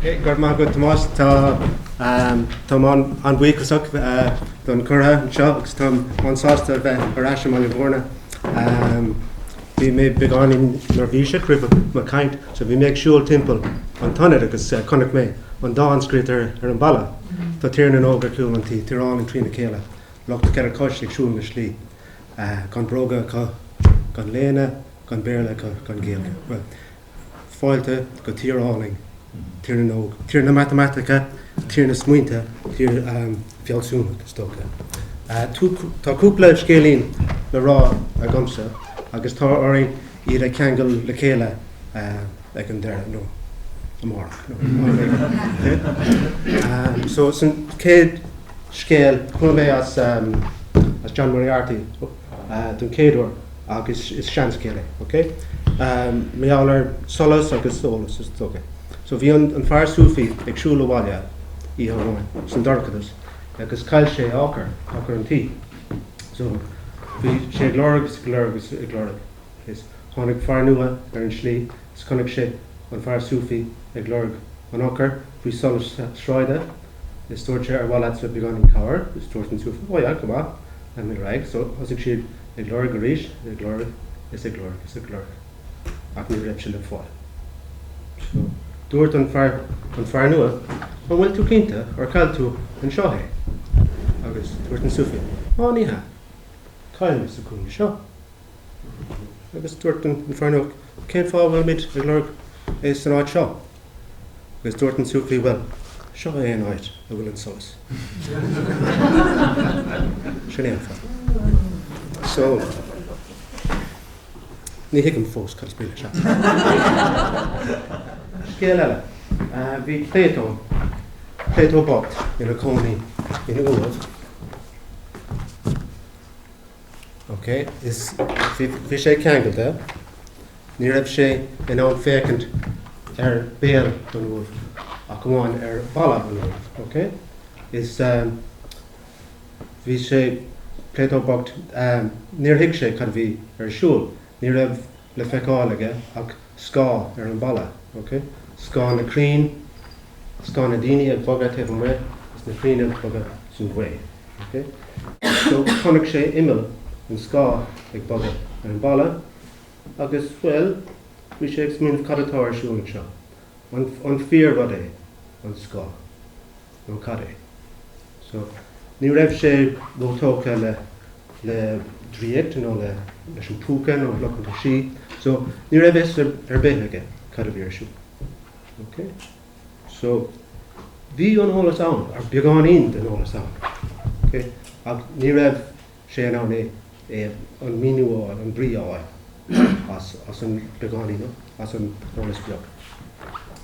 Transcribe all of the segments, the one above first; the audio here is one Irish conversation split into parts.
Gur má go Tomás tá an bhuichasach don curtha an seo agus tá ansásta bheith ar eisiau an bhórna. Bhí mé beáin nar bhíse cribh má caint, so bhí méid siúil timppel an tanad agus connic mé an dáhanscrit ar an balla. Tá tíarn an ógur cúmantí tirán an trína céile. Lochta cear caiislig siúil na slí. Gan broga gan léna, gan béirle gan géalga. Well, fáilte go tíráling. Tír na Matamaitica, tír na smuointe, tír Fealsúnacht stocha. Tá cúpla scélín le rá a gomsa, agus tá orainn iad a ceangal le chéile ag an deire nó amach. So san céad scéal chun mé as John Moriarty don céadúir agus is sean scéala, okay? Mé álar solas agus solas is stocha. So bhí an fear súfií ag siúil bháile í Háráin san dorcadas agus cail sé ácar an tí. So bhí sé glóragus. Is tháinig fear nua ar an slí, is connic sé an fear súfií ag glórag an ácar, bhí solas sráide, is dúirt sé ar bháile sa beagán in cabhar, is dúirt an súfií, ó ja, go bha, an mé raig, so thosaigh siad ag glórag a rís, ag glórag, is ag glórag. Ach ní raibh sé le fáil. So dúirt an fear nua, an bhfuil tú cinnte ar cail tú an seothé. Agus dúirt an súfií, á níthe, cail me sa cúna seo. Agus dúirt an fear nua, cén fá bhfuil mid ag glórag é san áid seo. Agus dúirt an súfií, well, seo é an áid a bhfuil an solas. Sin éon fá. So, ní hic an fós cael spíle seo. Scéal eile. Bhí Plato bocht in a cónaí in uamh. Okay, bhí sé ceangailta, ní raibh sé in ann fécint ar béal don uamh, ach go bháin ar balla don uamh. Okay? Bhí sé Plato bocht, níor hic sé cad bhí ar siúil, ní raibh le feicáil aige ach scá ar an balla. Okay? Scá na crín, scá na daoine ag bogad taobh an mhaith, is na crín ag bogad san bhaith. Okay? So connic sé imil an scá ag bogad ar an balla, agus well, bhí sé ag smíonn cadatá ar siúil seo. An fear rud é an scá, nó cad é. So ní raibh sé bhótócha le dríocht nó leis an púca nó lochan tá sí, so ní raibh is ar bith aige cad a bhí ar siúil. Okay? So, bhí an ólas ann, ar beagán in den ólas ann. Okay? Ach ní raibh sé an ann é an míniúáil, an bríáil as an beagán in, as an ólas beag.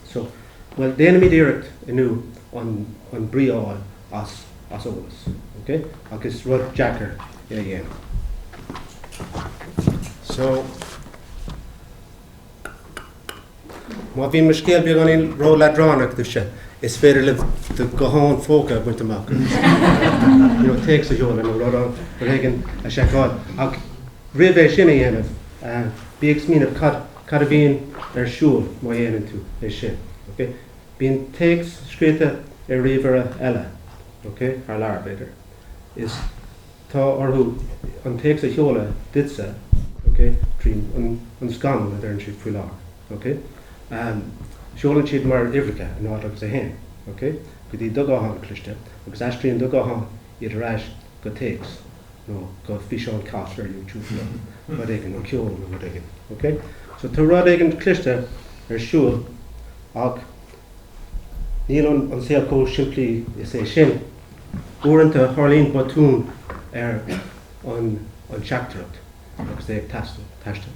So, well, déanam míad iirecht inniu an bríáil as ólas. Okay? Agus rud Jackar é dhéanam. So, má bhí mar scéal beag an ró ledránach do se, is féidir le go háin fóca buint amach. Téacs a heola nó rud an a seáil. Ach ribh é sinna dhéanamh, bíag smíanamh cad a bhíon ar siúil má dhéanann tú é sin. Bíon téacs scríte ar riomhara eile, ar lear beidir. Is tá orthú an téacs a heola ditsa, trí an scan a dhearn siad faoi lear. Seolann siad mar ifrica an áit agus a hen. Go dtí dogáhan cliste, agus eistríonn dogáhan iad aráis go téacs, nó go fiseán cast ar YouTube nó rud éigean nó ceol nó rud éigean. So tá rud éigean cliste ar siúil ach níl an saolchó simplí is é sin. Uaireanta Tharlaíonn Botún ar an seachtaíocht agus é ag taiste.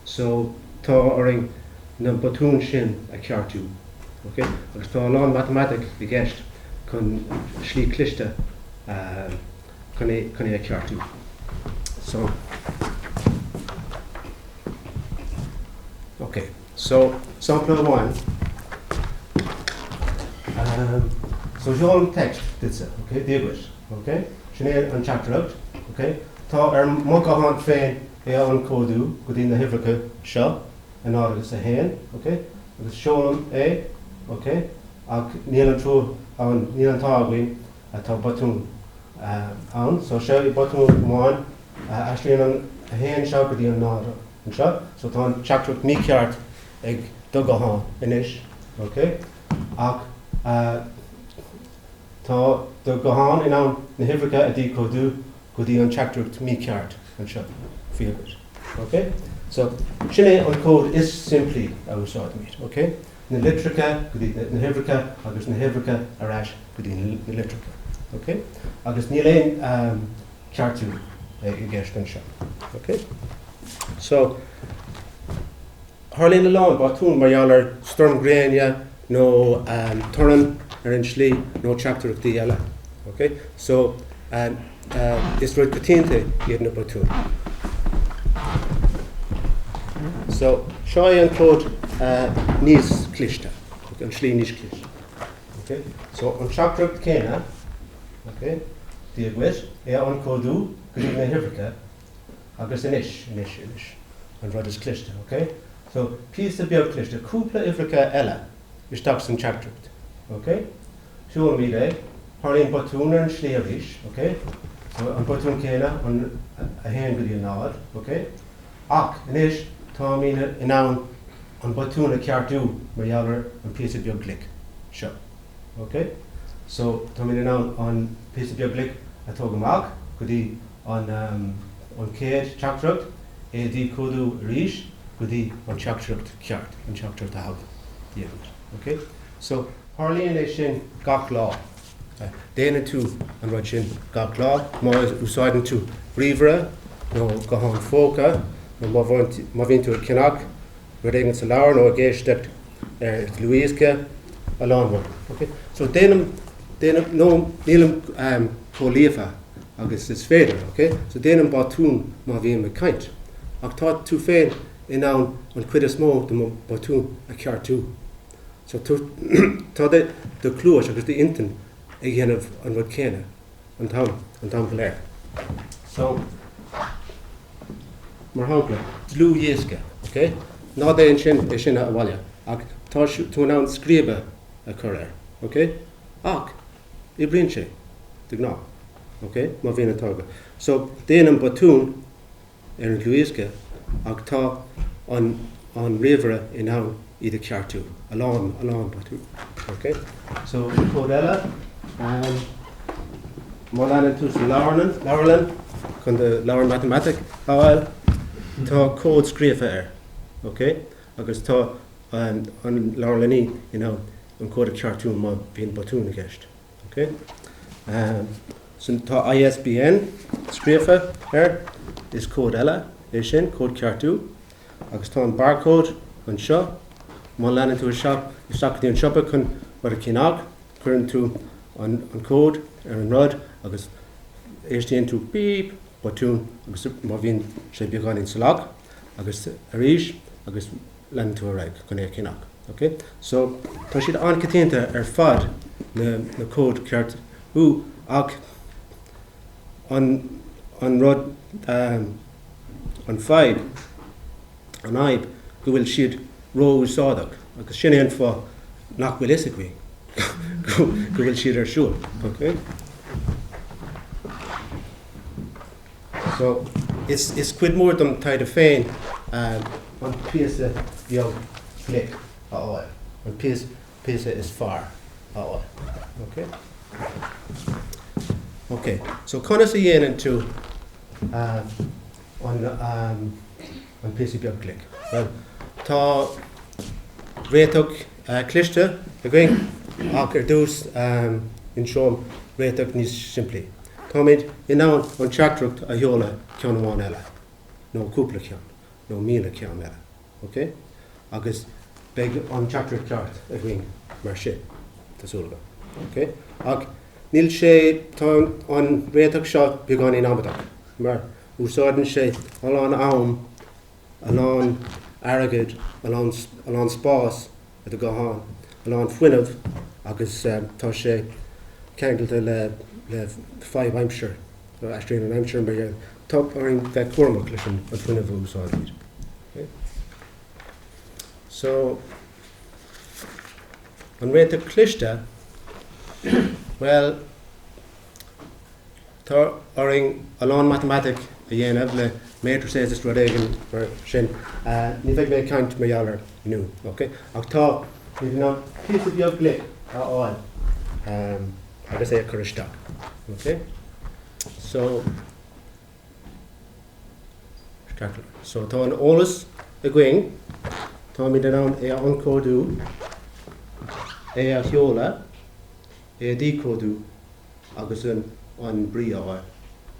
So tá orainn na botún sin a ceartú. Agus tá lán Matamaitic i gceist chun slí cliste chun é a ceartú. So, sampla amháin. So seoil text ditsa, díogais. Sin é an teachtaíocht. Tá ar mucáhan féin é an códú go dtí na hifrica seo, an águs a hen, agus seolam é okay? Ach níl an trú an níl an tágaí atá botún ann, so seo I botún máin actually an héan seo go dtí an náda an seo, so tá an teachtrach míceart ag do go háin inis, okay? Ach tá do go háin in ann na hifrica a dtí codú go dtí an teachtrach míceart an seo fiagat, okay? So sin é an cód is simply a úsáid míid, okay? Na litrica go dtí na hifrica agus na hifrica arás go dtí na litrica, okay? Agus níl éon ceartú I gceist an seo, okay? So Harlín na lán bátún margheallar stormgréine nó turan an slí nó teachtarachtaí eile, okay? So is roid cotínta iad na bátún. So seo an clód níos cliste, an slí níos cliste, okay? So an teachtarach céine, okay? Dí agwis an códú go dtí na hifrica agus inis an rud is cliste, okay? So pís a beag cliste, cúpla hifrica eile is tacht an teachtracht, okay? Siúil míad é, Harlín botún ar an slí a bhís, okay? So an botún céine an a héan go dtí an nád, okay? Ach inis tá mína in ann an botún a ceartú margheallar an pís a beag glic seo, okay? So tá mína in ann an pís a beag glic atá go amach go dtí an céad teachtracht é dtí codú ríis go dtí an teachtracht ceart, an teachtracht a hagad, okay? So Harlín é sin gach lá. Déanann tú an rud sin gach lá, má úsáideann tú bríomhre nó go háin fóca nó má bhíonn tú cinach rud éigeann sa leabhar nó a géisteacht ar luíosca a lánmhain, okay? So déanam nó nílam cólaofa agus is féidir, okay? So déanam bátún má bhíon me caint. Ach tá tú féin in ann an cuid is mó do bátún a ceartú. So tá de clúis agus de intin ag dhéanamh an rud céine an tam go léir. So mar hampla lú dhéasca, okay? Ná é sin é sin a bhaile, ach tá tú an scríbe a chur air, okay? Ach I bríonn sé de gná, okay? Má bhíon an tága. So déanam botún ar an gluíosca ach tá an riomhre in ann iad a ceartú, a lán botún, okay? So cód eile má leanann tú sa leabharlan chun de leabhar Matamaitic áil tá cód scríofa air, okay? Agus tá an leabharlaní in ann an cód a ceartú má bhíon botún a gceist, okay? So tá ISBN scríofa air is cód eile é sin cód ceartú agus tá an barcode an seo má leanann tú a shop is sacrtí an siopa chun rud a cinach chuireann tú an cód ar an rud agus éistíonn tú bíp botún agus má bhíonn sé beagán sa lách agus arís agus leanann tú a raig chun é cinach, okay? So tá siad ancatínta ar fad na cód ceartú ach an rud an fáid an aib go bhfuil siad róúsáideach agus sin éon fá nach bhfuil is acuí go bhfuil siad ar siúil, okay? So is cuid mór dom Taighde féin an píosa beag glic a áil, an píosa is fearr a áil, okay? Okay, so conas a dhéanann tú an píosa beag glic. Well, tá réiteach cliste a gcuing ach ar dús in seom réiteach níos simplí. Tá méid in ann an teachtracht a sheoladh ceann amháin eile, nó cúpla ceann, nó míle ceann eile, okay? Agus beidh an teachtracht ceart a gcuing mar sin tásúlaga, okay? Ach níl sé tá an réiteach seo beagán in amach, mar úsáideann sé a lán am, a lán airgid, a lán spás a go háin, a lán fuinmh agus tá sé ceangailta le fadhbaimseir, aistríonn an aimseir mar top ar bheith cuairmach leis an fuinmh úsáideann. Okay? So an réanta cliste, well, tá oring alán Matamaitic a dhéanamh le matrices rud éigean mar sin, ní bheith mé caint mar nu, okay? Ach tá, ní ná píosa beag glic a áil, agus é a chur isteach, okay? So tá an ólas a going, tá mi den am é an códú, é a heola, é a dícódú, agus an brí áil,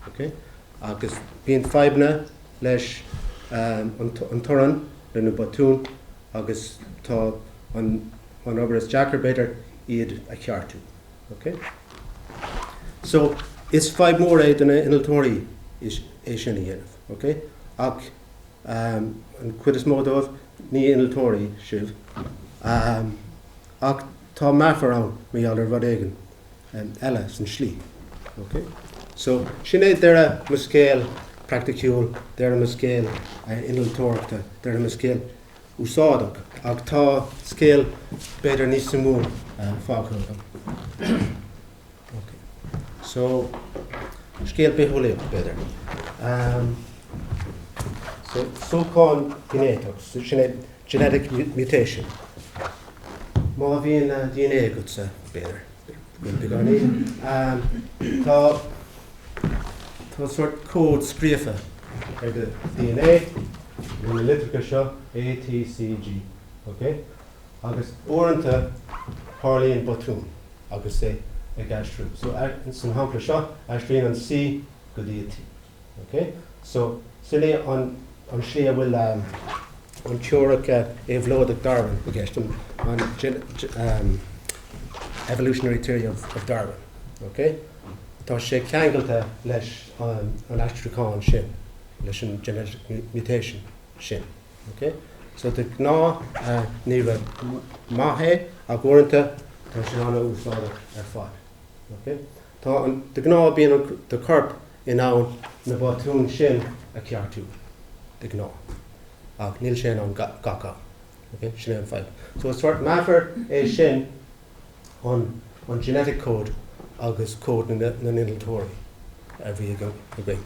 okay? Agus bíon fadhbanna leis an toran le na batún, agus tá an obair is deacair beidir iad a cheartú, okay? So is five more é duna inaltóirí is é sin a dhéanamh, okay? Ach an cuid is módómh ní inaltóirí sibh, ach tá meafar ann méallar rud éigean eile san slí, okay? So sin é deire mo scéal practicúil, deire mo scéal inaltóireachta, deire mo scéal úsáideach, ach tá scéal beidir níos samú fágtha. Okay. So scéal beitholaíocht beidir. So-called genetics, genetic mutation. Má bhíon DNA go sa beidir. Tá sort cód scríofa ar go DNA, in na litrica seo ATCG, okay? Agus uaireanta tharlaíonn batún, agus é ag aistriú. So san hampla seo, aistriúin an C go dtí a T, okay? So sin é an slí a bhfuil an teoiric éabhlóideach Darwin a gceist, an evolutionary theory of Darwin, okay? Tá sé ceangailte leis an aistriúcháin sin, leis an genetic mutation sin, okay? So the gná ní raibh maithe a uaireanta tá sé anna úsáideach ar fad, okay? Tá the gná bíon the corp in ann na batún sin a ceartú, the gná. Ach níl sin an gacha, okay? Sin an fad. So it's sort meafar é sin on genetic code agus code na inaltóirí a bhí go again.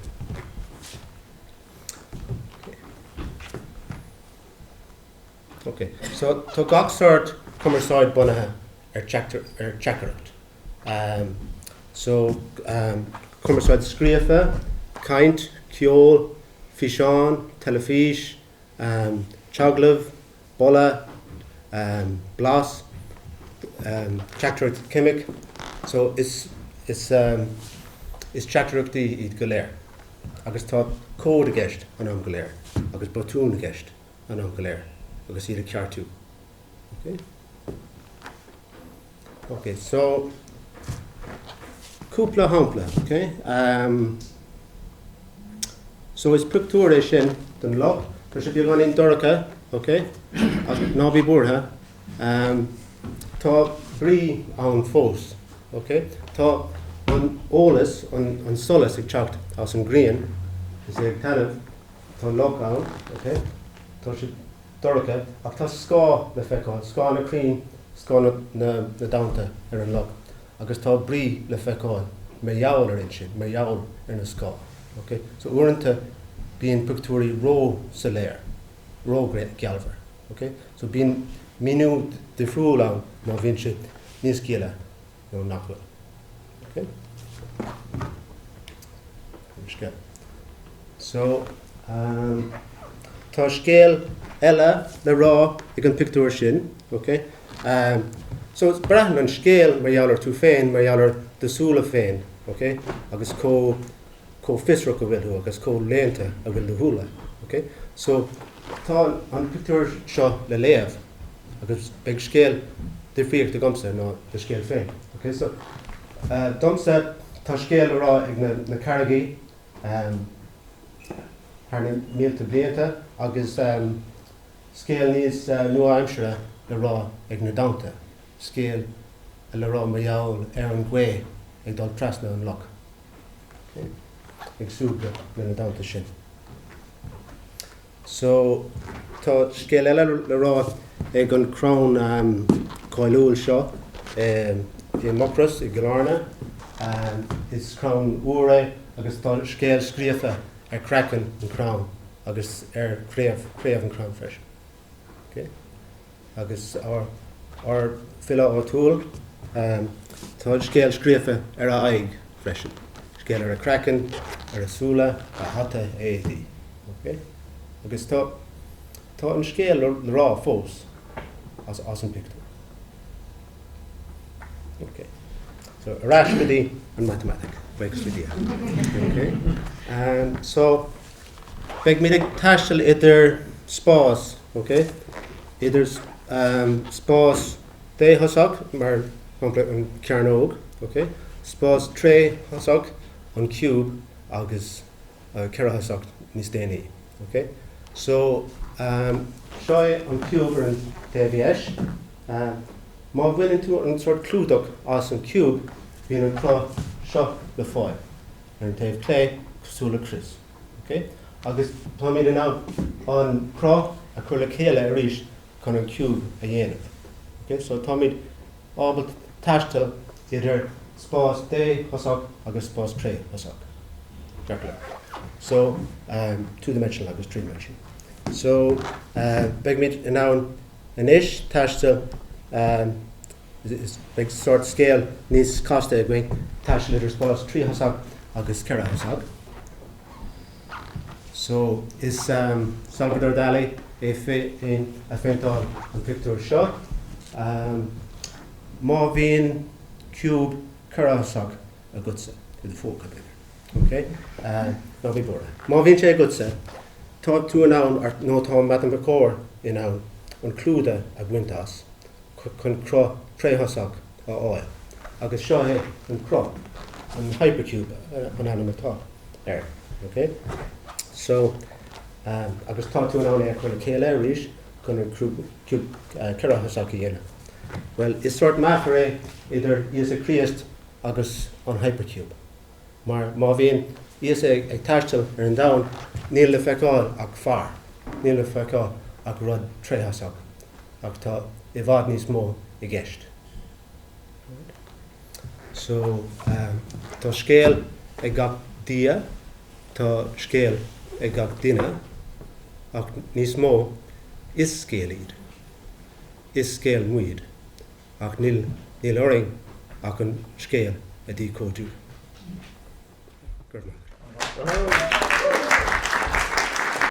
Okay, so tá gach sort cumarsáid bunathe ar teacharacht. So cumarsáid scríofa, caint, ceol, fiseán, telefís, teaglah, bolla, blas, teacharacht chimic. So is teacharaachtaí iad go léir. Agus tá cód a gceist an am go léir, agus batún a gceist an am go léir, agus iad a ceartú. Okay? Okay, so cúpla hampla, okay? So is pictúir é sin den loch, tá sé beag an doracha, okay? Ag ná bhí buartha, tá brí an fós, okay? Tá an ólas, an solas ag teacht as an grian, is ag tanmh, tá loch ann, okay? Tá sé doracha, ach tá scá le feiceáil, scá na crín, scá na damta ar an loch, agus tá brí le feiceáil, mar jaall ar sin, mar jaall ar na scá, okay? So uaireanta bíon pictúirí ró sa léir, ró gealbhar, okay? So bíon minú de friúil ann má bhíonn sé níos céile nó nachfuil, okay? So tá scéal eile le rá ag an pictúir sin, okay? So it's breathan an scéal mar jaall ar tú féin, mar jaall ar de súla féin, okay? Agus có fisrach a bhfuil agus có léanta a bhfuil de húla, okay? So tá an pictúir seo le léamh agus beag scéal difríocht a gomsa ná de scéal féin, okay? So domsa tá scéal le rá ag na Corcaigh ar na mílta blianta agus scéal níos nua-aimsire le rá ag na damta, scéal le rá mar jaall ar an gcué ag dul trasna an loch, okay? Ag súbla le na damta sin. So tá scéal eile le rá ag an crán coilúil seo, the mocras, the Galarna, is crown ure, agus tá scéal scríofa crackan and crown, agus crav and crown fresh. Okay? Agus our Féile O'Toole, tá scéal scríofa aige freisin. Scéal a crackan, a súla, a hata éagsúil. Okay? Agus tá an scéal rá fós as an picture. Okay. So Arashmadi and Matamatic, okay. And so Begmidig tashel either spas, okay. Either spas they hosok mar complet on carnog, okay. Spas tray hosok on cube agus kera hosok nisteni, okay. So shoy on cube and TVS. Má bhfuil tú an sort clúdach as an cube bhíon an clá seo le fáil ar an taobh clé cosúla Chris. Okay? Agus tá míad ná an crá a chur le chéile a rís chun an cube a dhéanamh. Okay? So tá míad ábal taistil idir spás dé hosach agus spás tré hosach. So two-dimensional agus three-dimensional. So beag míad ná an ish taistil is like sort of scale níos costa going tash litter spás trí hosach agus kera hosach. So is Salvador Dali a feintal an picture seo. Má bhíon cube kera hosach a gutsa to the folk a bit. Okay? No bhí bora. Má bhíon sé a gutsa tá tú an aun ar nó tá Matamaiticeoir in aun an clúda a gwintas chun crá tréhosach a áil. Agus seo é an crá, an hypercube an animatá air. Okay? So, agus tá tú an aun chun a céile rís chun an cube cerahosach a dhéanamh. Well, is sort maithar é idir is a críast agus an hypercube. Mar má bhíon is ag taistil ar an dain, níl le feiceáil ach fearr, níl le feiceáil ach rud tréhosach ach tá I bhfad níos mó I gceist. So, tá scéal ag gach dia, tá scéal ag gach duine, ach níos mó is scéal iad, is scéal muid, ach níl oring ach an scéal a dí códú. Good luck.